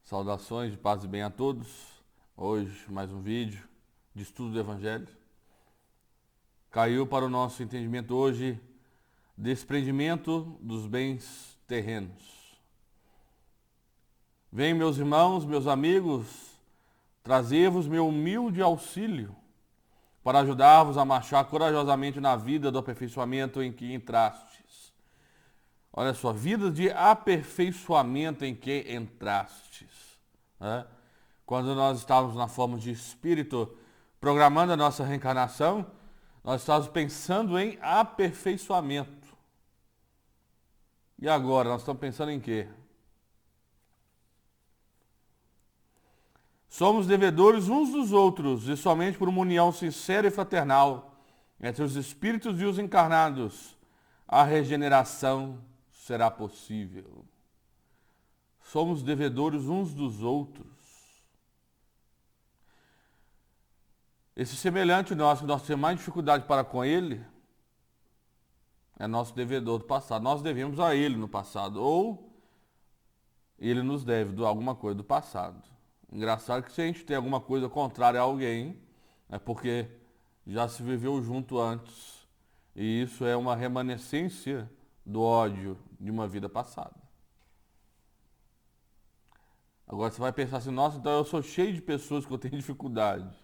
Saudações de paz e bem a todos. Hoje mais um vídeo de estudo do Evangelho. Caiu para o nosso entendimento hoje desprendimento dos bens terrenos. Venho, meus irmãos, meus amigos, trazer-vos meu humilde auxílio para ajudar-vos a marchar corajosamente na vida do aperfeiçoamento em que entrastes. Olha só, vida de aperfeiçoamento em que entrastes. Né? Quando nós estávamos na forma de espírito, programando a nossa reencarnação, nós estávamos pensando em aperfeiçoamento. E agora, nós estamos pensando em quê? Somos devedores uns dos outros, e somente por uma união sincera e fraternal entre os espíritos e os encarnados, a regeneração será possível. Somos devedores uns dos outros. Esse semelhante nosso, que nós temos mais dificuldade para com ele, é nosso devedor do passado. Nós devemos a ele no passado, ou ele nos deve alguma coisa do passado. Engraçado que se a gente tem alguma coisa contrária a alguém, é porque já se viveu junto antes. E isso é uma remanescência do ódio de uma vida passada. Agora você vai pensar assim, nossa, então eu sou cheio de pessoas que eu tenho dificuldade.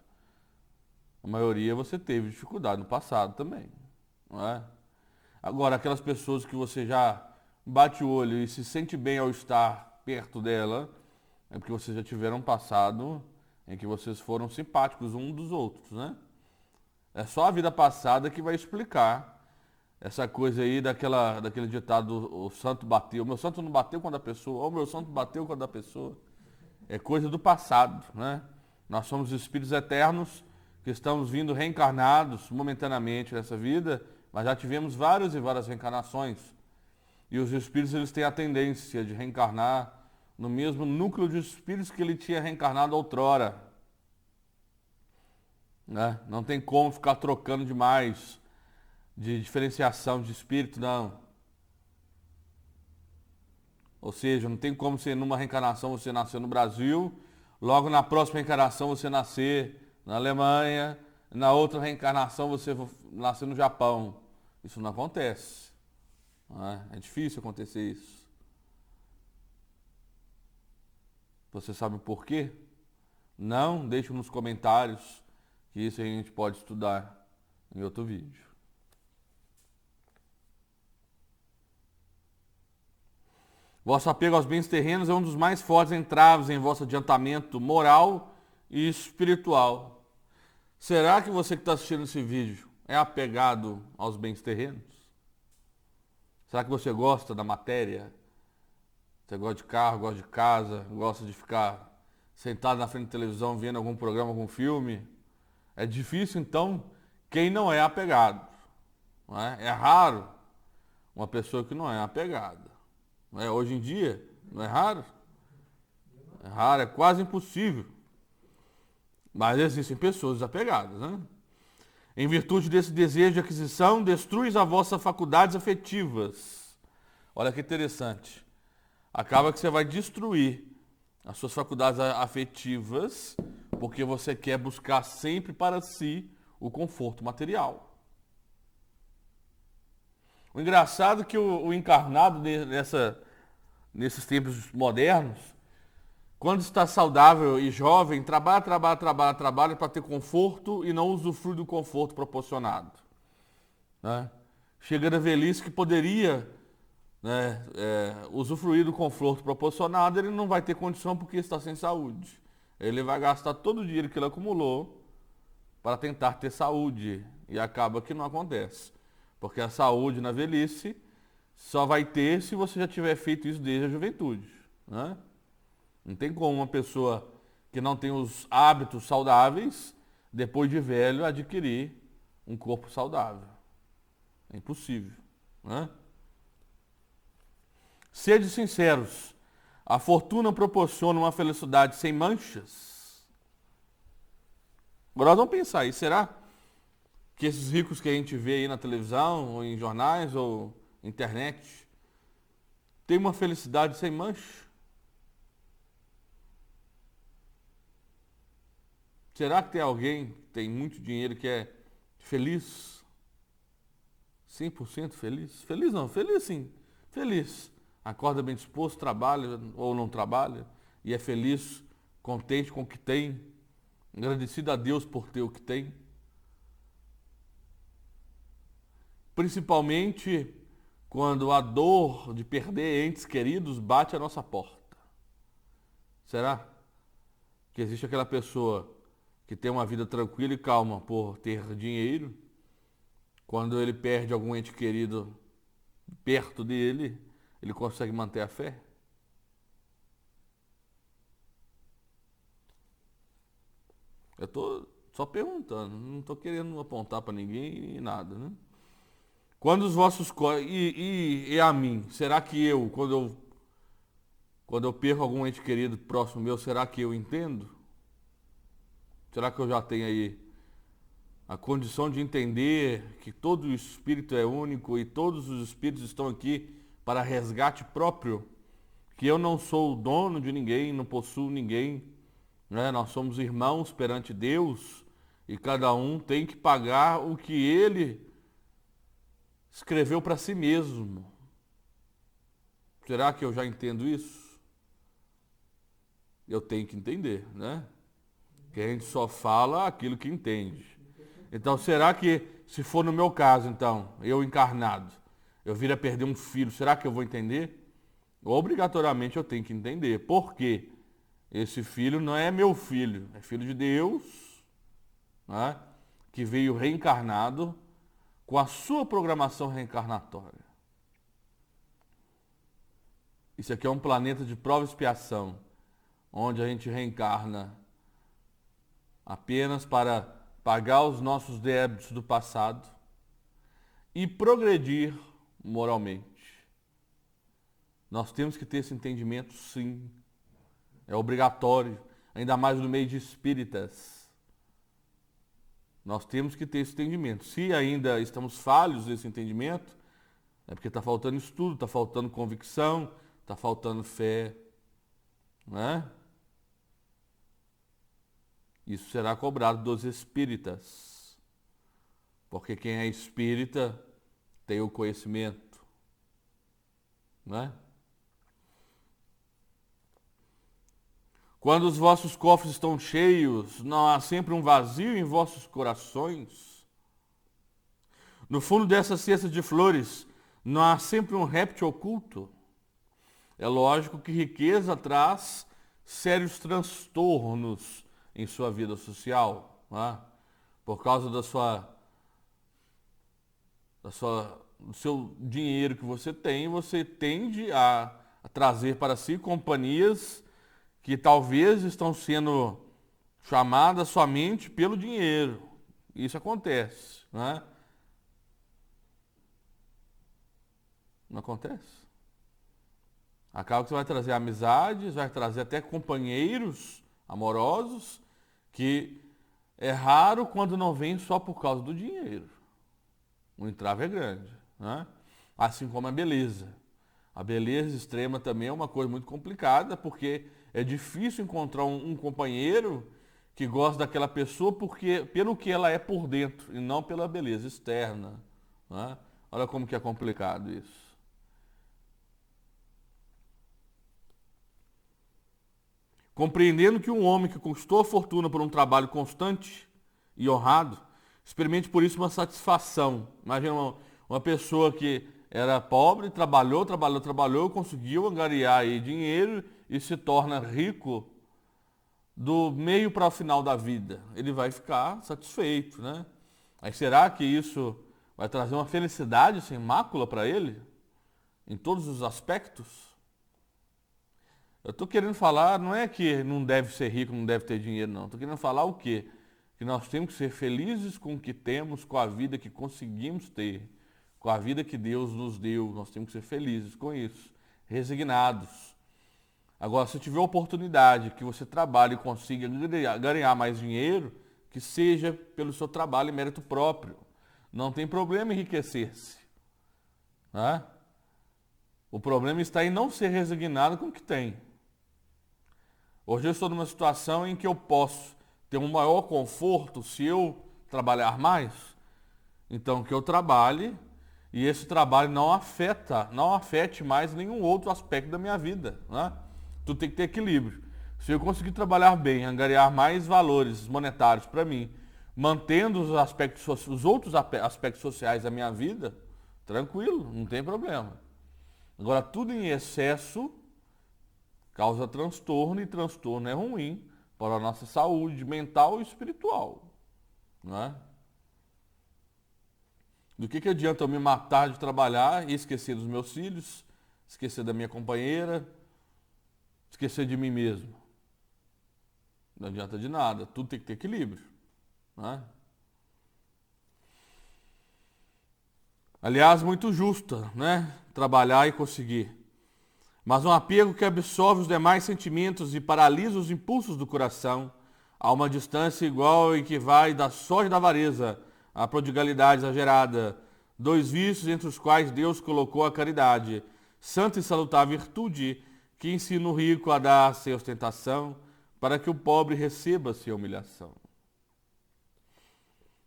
A maioria você teve dificuldade no passado também, não é? Agora, aquelas pessoas que você já bate o olho e se sente bem ao estar perto dela, é porque vocês já tiveram um passado em que vocês foram simpáticos uns dos outros, né? É só a vida passada que vai explicar essa coisa aí daquele ditado, o santo bateu. O meu santo não bateu quando a pessoa, ou o meu santo bateu quando a pessoa. É coisa do passado, né? Nós somos espíritos eternos que estamos vindo reencarnados momentaneamente nessa vida, mas já tivemos várias e várias reencarnações. E os espíritos, eles têm a tendência de reencarnar no mesmo núcleo de espíritos que ele tinha reencarnado outrora. Né? Não tem como ficar trocando demais de diferenciação de espírito, não. Ou seja, não tem como ser numa reencarnação você nascer no Brasil, logo na próxima reencarnação você nascer na Alemanha, na outra reencarnação você nascer no Japão. Isso não acontece. Não é? É difícil acontecer isso. Você sabe por quê? Não? Deixe nos comentários, que isso a gente pode estudar em outro vídeo. Vosso apego aos bens terrenos é um dos mais fortes entraves em vosso adiantamento moral e espiritual. Será que você que está assistindo esse vídeo é apegado aos bens terrenos? Será que você gosta da matéria? Você gosta de carro, gosta de casa, gosta de ficar sentado na frente da televisão vendo algum programa, algum filme? É difícil, então, quem não é apegado. Não é? É raro uma pessoa que não é apegada. Não é? Hoje em dia, não é raro? É raro, é quase impossível. Mas existem pessoas desapegadas, né? Em virtude desse desejo de aquisição, destruis as vossas faculdades afetivas. Olha que interessante. Acaba que você vai destruir as suas faculdades afetivas porque você quer buscar sempre para si o conforto material. O engraçado é que o encarnado nesses tempos modernos, quando está saudável e jovem, trabalha para ter conforto e não usufrui do conforto proporcionado. Né? Chega na velhice que poderia, né, usufruir do conforto proporcionado, ele não vai ter condição porque está sem saúde. Ele vai gastar todo o dinheiro que ele acumulou para tentar ter saúde e acaba que não acontece. Porque a saúde na velhice só vai ter se você já tiver feito isso desde a juventude. Né? Não tem como uma pessoa que não tem os hábitos saudáveis, depois de velho, adquirir um corpo saudável. É impossível. Né? Sede sinceros. A fortuna proporciona uma felicidade sem manchas? Agora nós vamos pensar aí, será que esses ricos que a gente vê aí na televisão, ou em jornais, ou internet, têm uma felicidade sem mancha? Será que tem alguém que tem muito dinheiro que é feliz? 100% feliz? Feliz não, feliz sim. Feliz. Acorda bem disposto, trabalha ou não trabalha e é feliz, contente com o que tem, agradecido a Deus por ter o que tem. Principalmente quando a dor de perder entes queridos bate à nossa porta. Será que existe aquela pessoa que tem uma vida tranquila e calma por ter dinheiro, quando ele perde algum ente querido perto dele, ele consegue manter a fé? Eu estou só perguntando, não estou querendo apontar para ninguém e nada, né? Quando os vossos e a mim, será que quando eu perco algum ente querido próximo meu, será que eu entendo? Será que eu já tenho aí a condição de entender que todo o espírito é único e todos os espíritos estão aqui para resgate próprio? Que eu não sou o dono de ninguém, não possuo ninguém, né? Nós somos irmãos perante Deus e cada um tem que pagar o que ele escreveu para si mesmo. Será que eu já entendo isso? Eu tenho que entender, né? Que a gente só fala aquilo que entende. Então, será que, se for no meu caso, então, eu encarnado, eu vir a perder um filho, será que eu vou entender? Obrigatoriamente eu tenho que entender. Por quê? Esse filho não é meu filho, é filho de Deus, né? Que veio reencarnado com a sua programação reencarnatória. Isso aqui é um planeta de prova e expiação, onde a gente reencarna apenas para pagar os nossos débitos do passado e progredir moralmente. Nós temos que ter esse entendimento, sim. É obrigatório, ainda mais no meio de espíritas. Nós temos que ter esse entendimento. Se ainda estamos falhos nesse entendimento, é porque está faltando estudo, está faltando convicção, está faltando fé, né? Isso será cobrado dos espíritas, porque quem é espírita tem o conhecimento, né? Quando os vossos cofres estão cheios, não há sempre um vazio em vossos corações? No fundo dessa cesta de flores, não há sempre um réptil oculto? É lógico que riqueza traz sérios transtornos em sua vida social, né? Por causa do seu dinheiro que você tem, você tende a trazer para si companhias que talvez estão sendo chamadas somente pelo dinheiro. Isso acontece, né? Não acontece? Acaba que você vai trazer amizades, vai trazer até companheiros amorosos, que é raro quando não vem só por causa do dinheiro. O entrave é grande, né? Assim como a beleza. A beleza extrema também é uma coisa muito complicada, porque é difícil encontrar um companheiro que gosta daquela pessoa pelo que ela é por dentro e não pela beleza externa, né? Olha como que é complicado isso. Compreendendo que um homem que conquistou a fortuna por um trabalho constante e honrado, experimente por isso uma satisfação. Imagina uma pessoa que era pobre, trabalhou, conseguiu angariar aí dinheiro e se torna rico do meio para o final da vida. Ele vai ficar satisfeito, né? Aí será que isso vai trazer uma felicidade sem mácula para ele? Em todos os aspectos? Eu estou querendo falar, não é que não deve ser rico, não deve ter dinheiro, não. Estou querendo falar o quê? Que nós temos que ser felizes com o que temos, com a vida que conseguimos ter, com a vida que Deus nos deu. Nós temos que ser felizes com isso, resignados. Agora, se tiver oportunidade que você trabalhe e consiga ganhar mais dinheiro, que seja pelo seu trabalho e mérito próprio. Não tem problema enriquecer-se, né? O problema está em não ser resignado com o que tem. Hoje eu estou numa situação em que eu posso ter um maior conforto se eu trabalhar mais? Então que eu trabalhe e esse trabalho não afete mais nenhum outro aspecto da minha vida, né? Tudo tem que ter equilíbrio. Se eu conseguir trabalhar bem, angariar mais valores monetários para mim, mantendo os outros aspectos sociais da minha vida, tranquilo, não tem problema. Agora, tudo em excesso causa transtorno e transtorno é ruim para a nossa saúde mental e espiritual, não é? Do que adianta eu me matar de trabalhar e esquecer dos meus filhos, esquecer da minha companheira, esquecer de mim mesmo? Não adianta de nada, tudo tem que ter equilíbrio, né? Aliás, muito justa, né? Trabalhar e conseguir. Mas um apego que absorve os demais sentimentos e paralisa os impulsos do coração a uma distância igual e que vai da sorte da avareza à prodigalidade exagerada, dois vícios entre os quais Deus colocou a caridade, santa e salutar virtude que ensina o rico a dar sem ostentação, para que o pobre receba sua humilhação.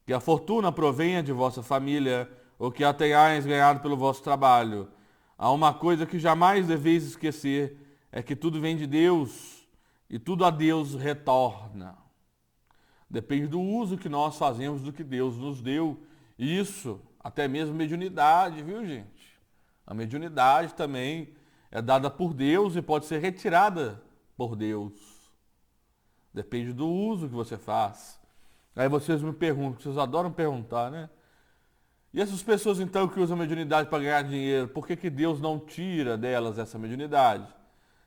Que a fortuna provenha de vossa família, ou que a tenhais ganhado pelo vosso trabalho. Há uma coisa que jamais deveis esquecer, é que tudo vem de Deus, e tudo a Deus retorna. Depende do uso que nós fazemos do que Deus nos deu. Isso, até mesmo mediunidade, viu, gente? A mediunidade também é dada por Deus e pode ser retirada por Deus. Depende do uso que você faz. Aí vocês me perguntam, vocês adoram perguntar, né? E essas pessoas então que usam a mediunidade para ganhar dinheiro, por que Deus não tira delas essa mediunidade?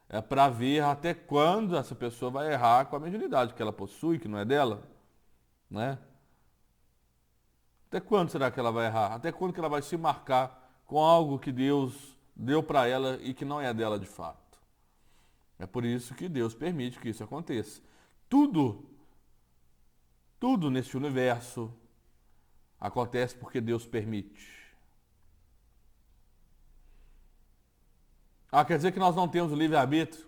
É para ver até quando essa pessoa vai errar com a mediunidade que ela possui, que não é dela, né? Até quando será que ela vai errar? Até quando que ela vai se marcar com algo que Deus deu para ela e que não é dela de fato? É por isso que Deus permite que isso aconteça. Tudo nesse universo acontece porque Deus permite. Ah, quer dizer que nós não temos livre-arbítrio?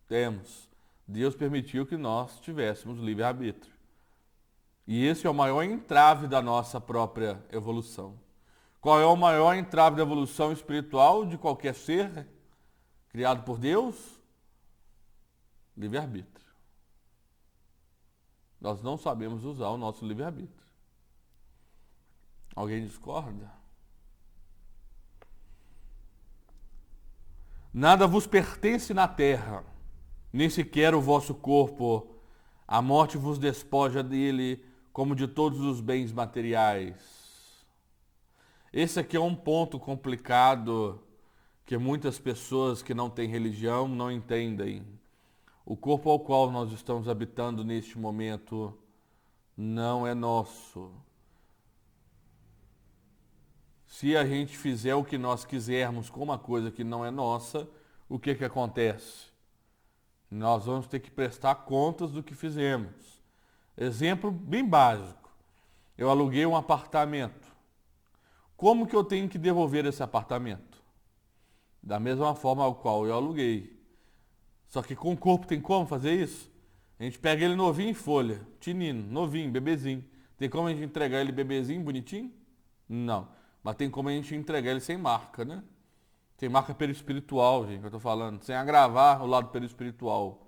Temos. Deus permitiu que nós tivéssemos livre-arbítrio. E esse é o maior entrave da nossa própria evolução. Qual é o maior entrave da evolução espiritual de qualquer ser criado por Deus? Livre-arbítrio. Nós não sabemos usar o nosso livre-arbítrio. Alguém discorda? Nada vos pertence na terra, nem sequer o vosso corpo. A morte vos despoja dele, como de todos os bens materiais. Esse aqui é um ponto complicado que muitas pessoas que não têm religião não entendem. O corpo ao qual nós estamos habitando neste momento não é nosso. Se a gente fizer o que nós quisermos com uma coisa que não é nossa, o que acontece? Nós vamos ter que prestar contas do que fizemos. Exemplo bem básico. Eu aluguei um apartamento. Como que eu tenho que devolver esse apartamento? Da mesma forma ao qual eu aluguei. Só que com o corpo tem como fazer isso? A gente pega ele novinho em folha, tinino, novinho, bebezinho. Tem como a gente entregar ele bebezinho, bonitinho? Não. Mas tem como a gente entregar ele sem marca, né? Sem marca perispiritual, gente, que eu tô falando. Sem agravar o lado perispiritual.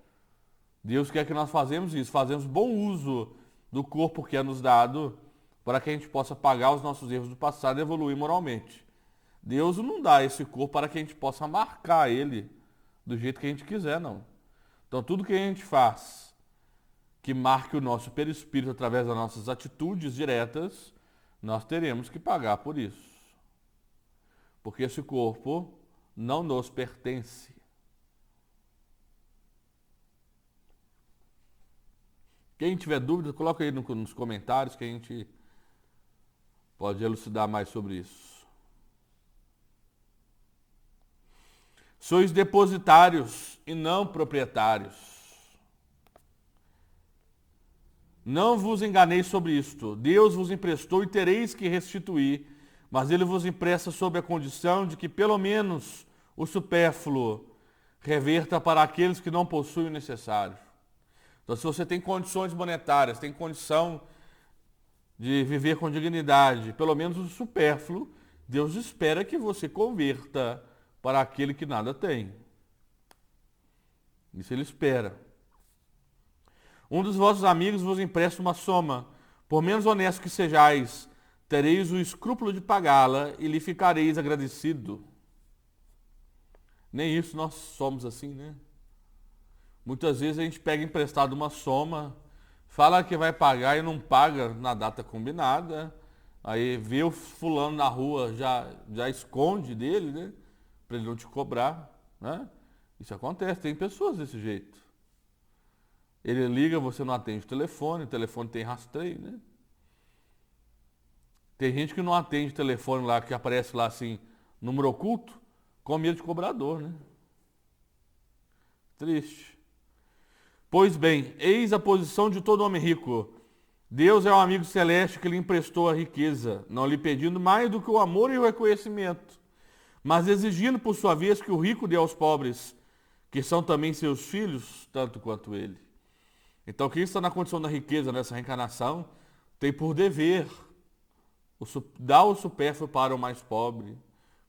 Deus quer que nós fazemos isso. Fazemos bom uso do corpo que é nos dado para que a gente possa pagar os nossos erros do passado e evoluir moralmente. Deus não dá esse corpo para que a gente possa marcar ele do jeito que a gente quiser, não. Então tudo que a gente faz que marque o nosso perispírito através das nossas atitudes diretas, nós teremos que pagar por isso. Porque esse corpo não nos pertence. Quem tiver dúvida, coloca aí nos comentários que a gente pode elucidar mais sobre isso. Sois depositários e não proprietários. Não vos enganeis sobre isto. Deus vos emprestou e tereis que restituir, mas ele vos empresta sob a condição de que pelo menos o supérfluo reverta para aqueles que não possuem o necessário. Então, se você tem condições monetárias, tem condição de viver com dignidade, pelo menos o supérfluo, Deus espera que você converta para aquele que nada tem. Isso Ele espera. Um dos vossos amigos vos empresta uma soma, por menos honesto que sejais, tereis o escrúpulo de pagá-la e lhe ficareis agradecido. Nem isso nós somos assim, né? Muitas vezes a gente pega emprestado uma soma, fala que vai pagar e não paga na data combinada, aí vê o fulano na rua, já esconde dele, né? Para ele não te cobrar, né? Isso acontece, tem pessoas desse jeito. Ele liga, você não atende o telefone tem rastreio, né? Tem gente que não atende o telefone lá, que aparece lá assim, número oculto, com medo de cobrador, né? Triste. Pois bem, eis a posição de todo homem rico. Deus é um amigo celeste que lhe emprestou a riqueza, não lhe pedindo mais do que o amor e o reconhecimento, mas exigindo por sua vez que o rico dê aos pobres, que são também seus filhos, tanto quanto ele. Então, quem está na condição da riqueza nessa reencarnação, tem por dever dar o supérfluo para o mais pobre,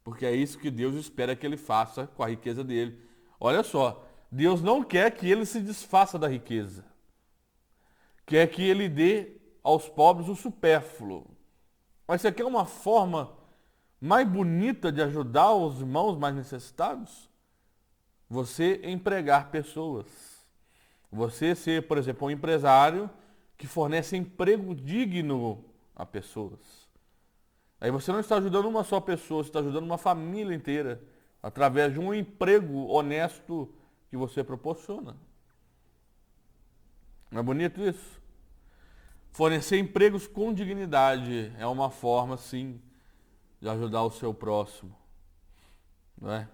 porque é isso que Deus espera que ele faça com a riqueza dele. Olha só, Deus não quer que ele se desfaça da riqueza, quer que ele dê aos pobres o supérfluo. Mas você quer uma forma mais bonita de ajudar os irmãos mais necessitados? Você empregar pessoas. Você ser, por exemplo, um empresário que fornece emprego digno a pessoas. Aí você não está ajudando uma só pessoa, você está ajudando uma família inteira, através de um emprego honesto que você proporciona. Não é bonito isso? Fornecer empregos com dignidade é uma forma, sim, de ajudar o seu próximo. Não é?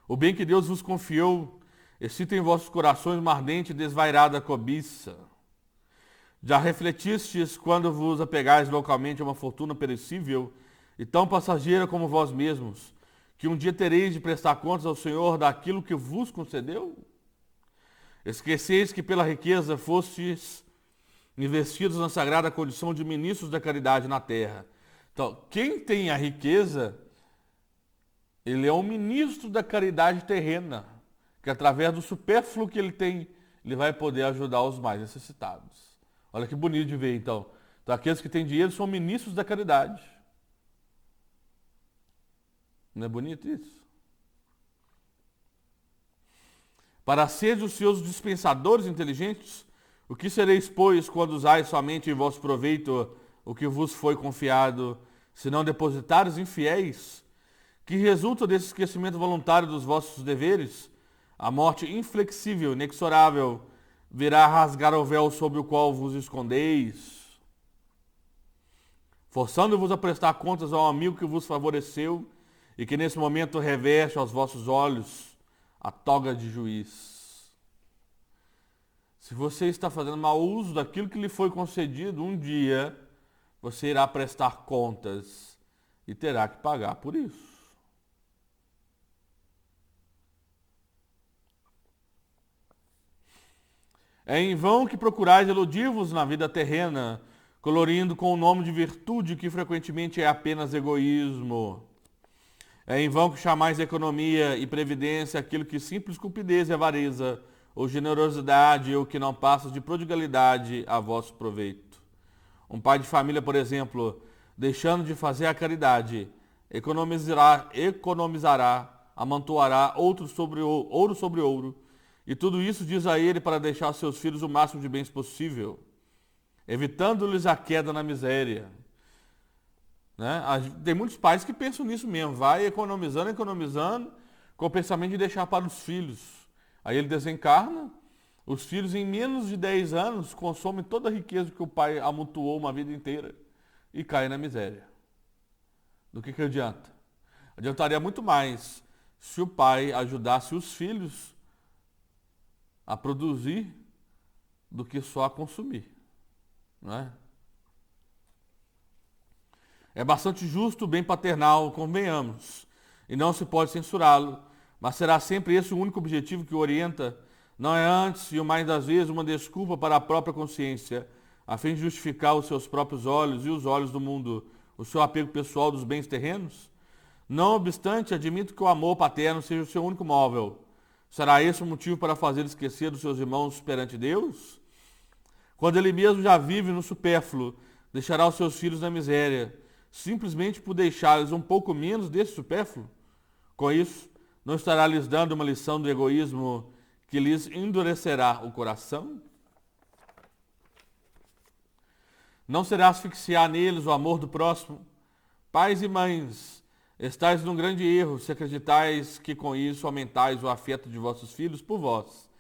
O bem que Deus vos confiou, excita em vossos corações uma ardente e desvairada cobiça. Já refletistes quando vos apegais localmente a uma fortuna perecível e tão passageira como vós mesmos, que um dia tereis de prestar contas ao Senhor daquilo que vos concedeu? Esqueceis que pela riqueza fostes investidos na sagrada condição de ministros da caridade na terra. Então, quem tem a riqueza, ele é um ministro da caridade terrena, que através do supérfluo que ele tem, ele vai poder ajudar os mais necessitados. Olha que bonito de ver, então. Então, aqueles que têm dinheiro são ministros da caridade. Não é bonito isso? Para seres os seus dispensadores inteligentes, o que sereis, pois, quando usais somente em vosso proveito o que vos foi confiado, se não depositares infiéis? Que resulta desse esquecimento voluntário dos vossos deveres? A morte inflexível, inexorável, virá rasgar o véu sobre o qual vos escondeis, forçando-vos a prestar contas ao amigo que vos favoreceu e que nesse momento reveste aos vossos olhos a toga de juiz. Se você está fazendo mau uso daquilo que lhe foi concedido, um dia você irá prestar contas e terá que pagar por isso. É em vão que procurais iludir-vos na vida terrena, colorindo com o nome de virtude que frequentemente é apenas egoísmo. É em vão que chamais economia e previdência aquilo que simples cupidez e avareza, ou generosidade, ou que não passa de prodigalidade a vosso proveito. Um pai de família, por exemplo, deixando de fazer a caridade, economizará, amontoará ouro sobre ouro, e tudo isso diz a ele para deixar aos seus filhos o máximo de bens possível, evitando-lhes a queda na miséria. Né? Tem muitos pais que pensam nisso mesmo, vai economizando, com o pensamento de deixar para os filhos. Aí ele desencarna, os filhos em menos de 10 anos consomem toda a riqueza que o pai amontoou uma vida inteira e caem na miséria. Do que adianta? Adiantaria muito mais se o pai ajudasse os filhos a produzir do que só a consumir. Não é? É bastante justo o bem paternal, convenhamos, e não se pode censurá-lo, Mas será sempre esse o único objetivo que o orienta? Não é antes, e o mais das vezes, uma desculpa para a própria consciência, a fim de justificar os seus próprios olhos e os olhos do mundo, o seu apego pessoal dos bens terrenos? Não obstante, admito que o amor paterno seja o seu único móvel. Será esse o motivo para fazer esquecer dos seus irmãos perante Deus? Quando ele mesmo já vive no supérfluo, deixará os seus filhos na miséria, simplesmente por deixá-los um pouco menos desse supérfluo? Com isso, não estará lhes dando uma lição do egoísmo que lhes endurecerá o coração? Não será asfixiar neles o amor do próximo? Pais e mães, estáis num grande erro se acreditais que com isso aumentais o afeto de vossos filhos por vós,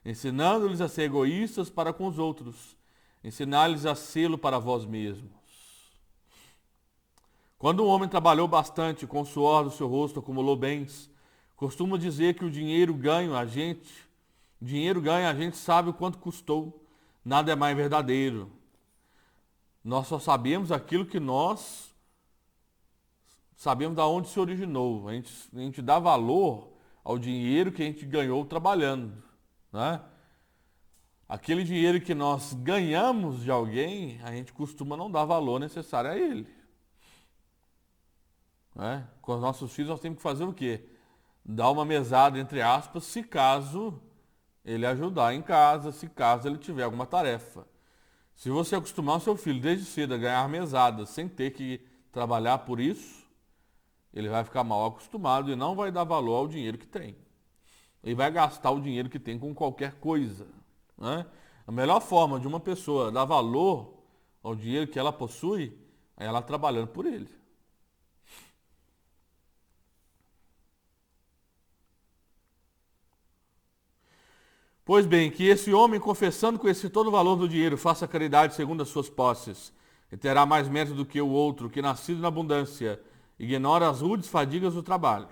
ensinando-lhes a ser egoístas para com os outros, ensinar-lhes a sê-lo para vós mesmos. Quando um homem trabalhou bastante, com o suor do seu rosto acumulou bens, costuma dizer que o dinheiro ganha a gente sabe o quanto custou, nada é mais verdadeiro. Nós só sabemos aquilo que nós sabemos de onde se originou. A gente dá valor ao dinheiro que a gente ganhou trabalhando, né? Aquele dinheiro que nós ganhamos de alguém, a gente costuma não dar valor necessário a ele, né? Com os nossos filhos nós temos que fazer o quê? Dar uma mesada, entre aspas, se caso ele ajudar em casa, se caso ele tiver alguma tarefa. Se você acostumar o seu filho desde cedo a ganhar mesada sem ter que trabalhar por isso, ele vai ficar mal acostumado e não vai dar valor ao dinheiro que tem. Ele vai gastar o dinheiro que tem com qualquer coisa, né? A melhor forma de uma pessoa dar valor ao dinheiro que ela possui é ela trabalhando por ele. Pois bem, que esse homem, confessando conhecer todo o valor do dinheiro, faça caridade segundo as suas posses, e terá mais mérito do que o outro, que nascido na abundância, ignora as rudes fadigas do trabalho.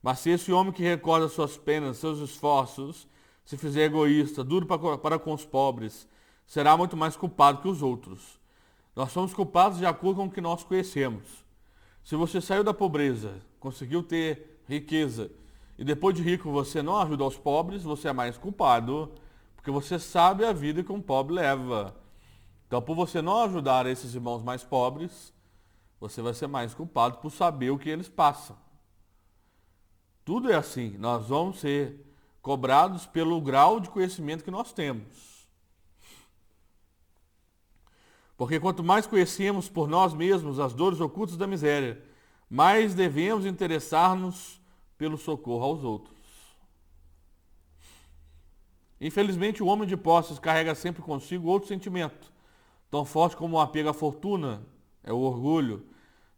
Mas se esse homem que recorda suas penas, seus esforços, se fizer egoísta, duro para com os pobres, será muito mais culpado que os outros. Nós somos culpados de acordo com o que nós conhecemos. Se você saiu da pobreza, conseguiu ter riqueza, e depois de rico você não ajuda os pobres, você é mais culpado, porque você sabe a vida que um pobre leva. Então, por você não ajudar esses irmãos mais pobres, você vai ser mais culpado por saber o que eles passam. Tudo é assim, nós vamos ser cobrados pelo grau de conhecimento que nós temos. Porque quanto mais conhecemos por nós mesmos as dores ocultas da miséria, mais devemos interessar-nos pelo socorro aos outros. Infelizmente, o homem de posses carrega sempre consigo outro sentimento, tão forte como o apego à fortuna, é o orgulho.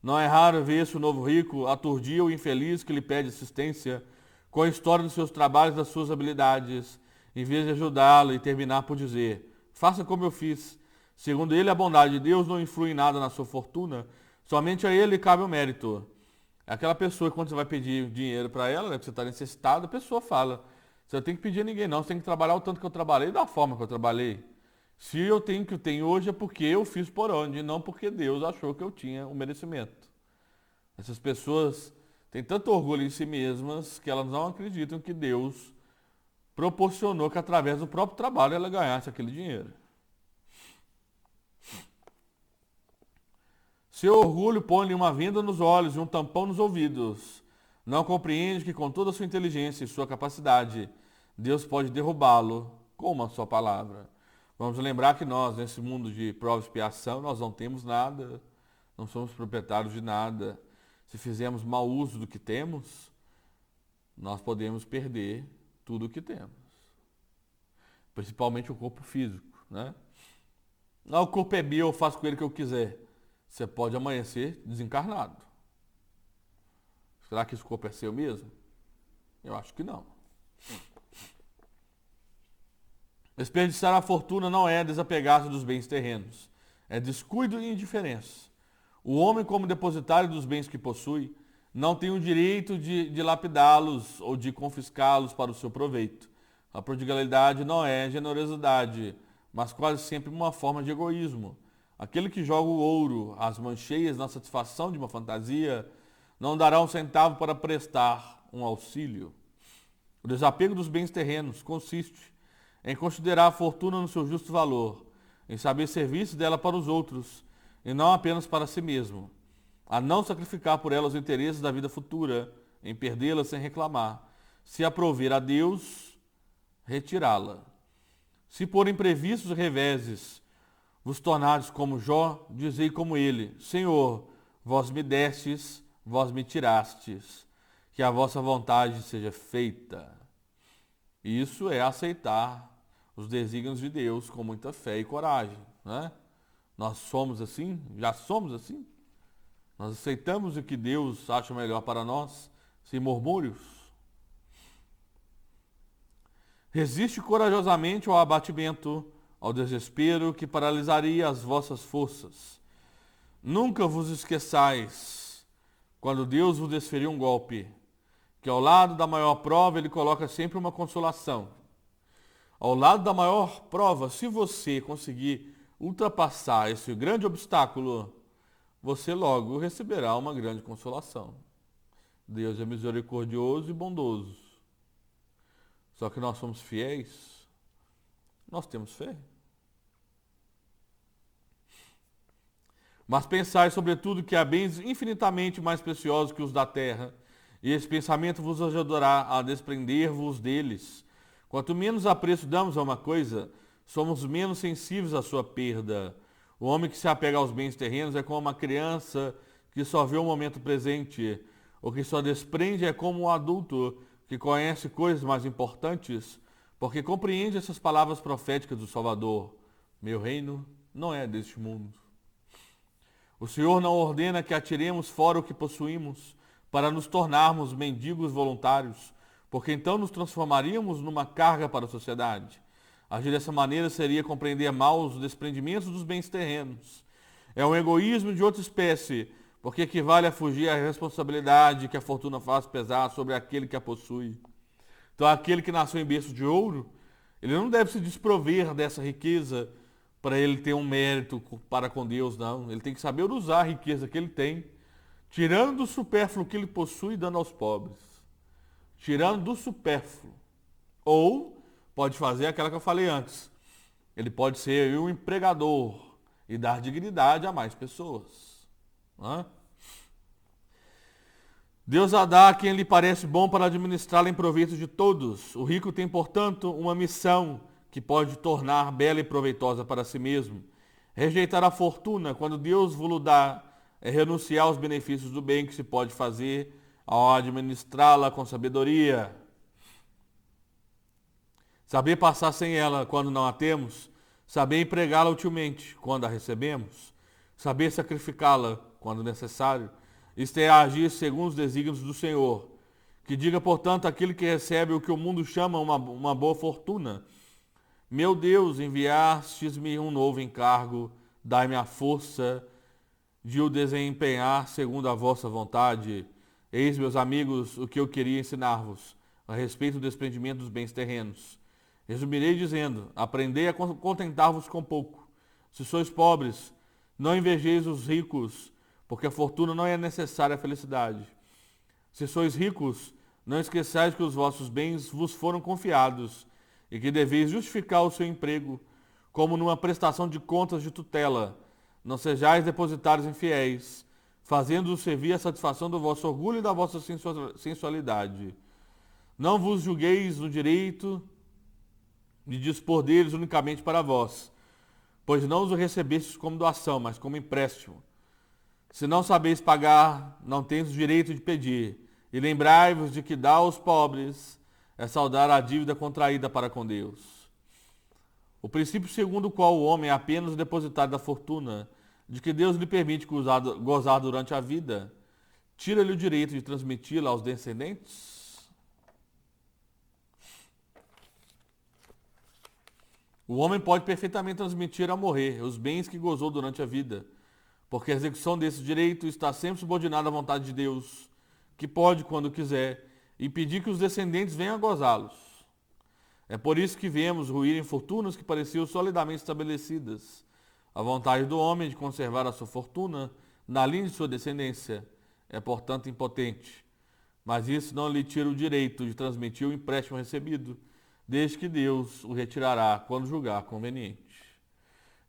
Não é raro ver-se o novo rico aturdir o infeliz que lhe pede assistência com a história dos seus trabalhos e das suas habilidades, em vez de ajudá-lo e terminar por dizer: faça como eu fiz. Segundo ele, a bondade de Deus não influi em nada na sua fortuna, somente a ele cabe o mérito. É aquela pessoa que quando você vai pedir dinheiro para ela, né, que você está necessitado, a pessoa fala: você não tem que pedir a ninguém não, você tem que trabalhar o tanto que eu trabalhei da forma que eu trabalhei. Se eu tenho o que eu tenho hoje é porque eu fiz por onde, não porque Deus achou que eu tinha o merecimento. Essas pessoas têm tanto orgulho em si mesmas que elas não acreditam que Deus proporcionou que através do próprio trabalho ela ganhasse aquele dinheiro. Seu orgulho põe-lhe uma venda nos olhos e um tampão nos ouvidos. Não compreende que com toda a sua inteligência e sua capacidade, Deus pode derrubá-lo com uma só palavra. Vamos lembrar que nós, nesse mundo de prova e expiação, nós não temos nada, não somos proprietários de nada. Se fizermos mau uso do que temos, nós podemos perder tudo o que temos. Principalmente o corpo físico, né? Não, o corpo é meu, eu faço com ele o que eu quiser. Você pode amanhecer desencarnado. Será que esse corpo é seu mesmo? Eu acho que não. Desperdiçar a fortuna não é desapegar-se dos bens terrenos. É descuido e indiferença. O homem, como depositário dos bens que possui, não tem o direito de lapidá-los ou de confiscá-los para o seu proveito. A prodigalidade não é generosidade, mas quase sempre uma forma de egoísmo. Aquele que joga o ouro, as mancheias na satisfação de uma fantasia, não dará um centavo para prestar um auxílio. O desapego dos bens terrenos consiste em considerar a fortuna no seu justo valor, em saber servir-se dela para os outros, e não apenas para si mesmo, a não sacrificar por ela os interesses da vida futura, em perdê-la sem reclamar, se aprover a Deus, retirá-la. Se por imprevistos reveses vos tornardes como Jó, dizei como ele: Senhor, vós me destes, vós me tirastes, que a vossa vontade seja feita. Isso é aceitar os desígnios de Deus com muita fé e coragem, né? Nós somos assim? Já somos assim? Nós aceitamos o que Deus acha melhor para nós, sem murmúrios? Resiste corajosamente ao abatimento, ao desespero que paralisaria as vossas forças. Nunca vos esqueçais, quando Deus vos desferir um golpe, que ao lado da maior prova ele coloca sempre uma consolação. Ao lado da maior prova, se você conseguir ultrapassar esse grande obstáculo, você logo receberá uma grande consolação. Deus é misericordioso e bondoso. Só que nós somos fiéis, nós temos fé. Mas pensai sobretudo que há bens infinitamente mais preciosos que os da terra, e esse pensamento vos ajudará a desprender-vos deles. Quanto menos apreço damos a uma coisa, somos menos sensíveis à sua perda. O homem que se apega aos bens terrenos é como uma criança que só vê o momento presente. O que só desprende é como um adulto que conhece coisas mais importantes, porque compreende essas palavras proféticas do Salvador: meu reino não é deste mundo. O Senhor não ordena que atiremos fora o que possuímos, para nos tornarmos mendigos voluntários, porque então nos transformaríamos numa carga para a sociedade. Agir dessa maneira seria compreender mal os desprendimentos dos bens terrenos. É um egoísmo de outra espécie, porque equivale a fugir à responsabilidade que a fortuna faz pesar sobre aquele que a possui. Então, aquele que nasceu em berço de ouro, ele não deve se desprover dessa riqueza para ele ter um mérito para com Deus, não. Ele tem que saber usar a riqueza que ele tem, tirando do supérfluo que ele possui e dando aos pobres. Tirando do supérfluo. Ou pode fazer aquela que eu falei antes. Ele pode ser um empregador e dar dignidade a mais pessoas. Não é? Deus a dá a quem lhe parece bom para administrá-la em proveito de todos. O rico tem, portanto, uma missão que pode tornar bela e proveitosa para si mesmo. Rejeitar a fortuna, quando Deus vos dá, é renunciar aos benefícios do bem que se pode fazer ao administrá-la com sabedoria. Saber passar sem ela quando não a temos, saber empregá-la utilmente quando a recebemos, saber sacrificá-la quando necessário. Isto é agir segundo os desígnios do Senhor. Que diga, portanto, aquele que recebe o que o mundo chama uma boa fortuna: meu Deus, enviastes-me um novo encargo, dai-me a força de o desempenhar segundo a vossa vontade. Eis, meus amigos, o que eu queria ensinar-vos a respeito do desprendimento dos bens terrenos. Resumirei dizendo: aprendei a contentar-vos com pouco. Se sois pobres, não invejeis os ricos, porque a fortuna não é necessária à felicidade. Se sois ricos, não esqueçais que os vossos bens vos foram confiados e que deveis justificar o seu emprego, como numa prestação de contas de tutela. Não sejais depositários infiéis, fazendo-os servir a satisfação do vosso orgulho e da vossa sensualidade. Não vos julgueis no direito de dispor deles unicamente para vós, pois não os recebestes como doação, mas como empréstimo. Se não sabeis pagar, não tendes o direito de pedir. E lembrai-vos de que dar aos pobres é saldar a dívida contraída para com Deus. O princípio segundo o qual o homem é apenas o depositário da fortuna, de que Deus lhe permite gozar durante a vida, tira-lhe o direito de transmiti-la aos descendentes? O homem pode perfeitamente transmitir ao morrer os bens que gozou durante a vida, porque a execução desse direito está sempre subordinada à vontade de Deus, que pode, quando quiser, impedir que os descendentes venham a gozá-los. É por isso que vemos ruírem fortunas que pareciam solidamente estabelecidas. A vontade do homem de conservar a sua fortuna na linha de sua descendência é, portanto, impotente. Mas isso não lhe tira o direito de transmitir o empréstimo recebido, desde que Deus o retirará quando julgar conveniente.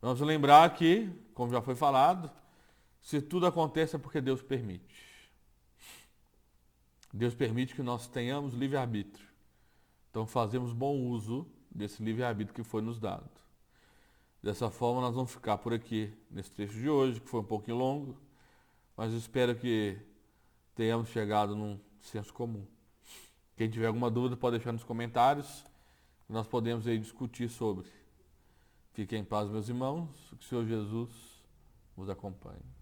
Vamos lembrar que, como já foi falado, se tudo acontece é porque Deus permite. Deus permite que nós tenhamos livre-arbítrio. Então fazemos bom uso desse livre-arbítrio que foi nos dado. Dessa forma nós vamos ficar por aqui nesse trecho de hoje, que foi um pouquinho longo, mas espero que tenhamos chegado num senso comum. Quem tiver alguma dúvida pode deixar nos comentários, nós podemos aí discutir sobre. Fiquem em paz, meus irmãos, que o Senhor Jesus vos acompanhe.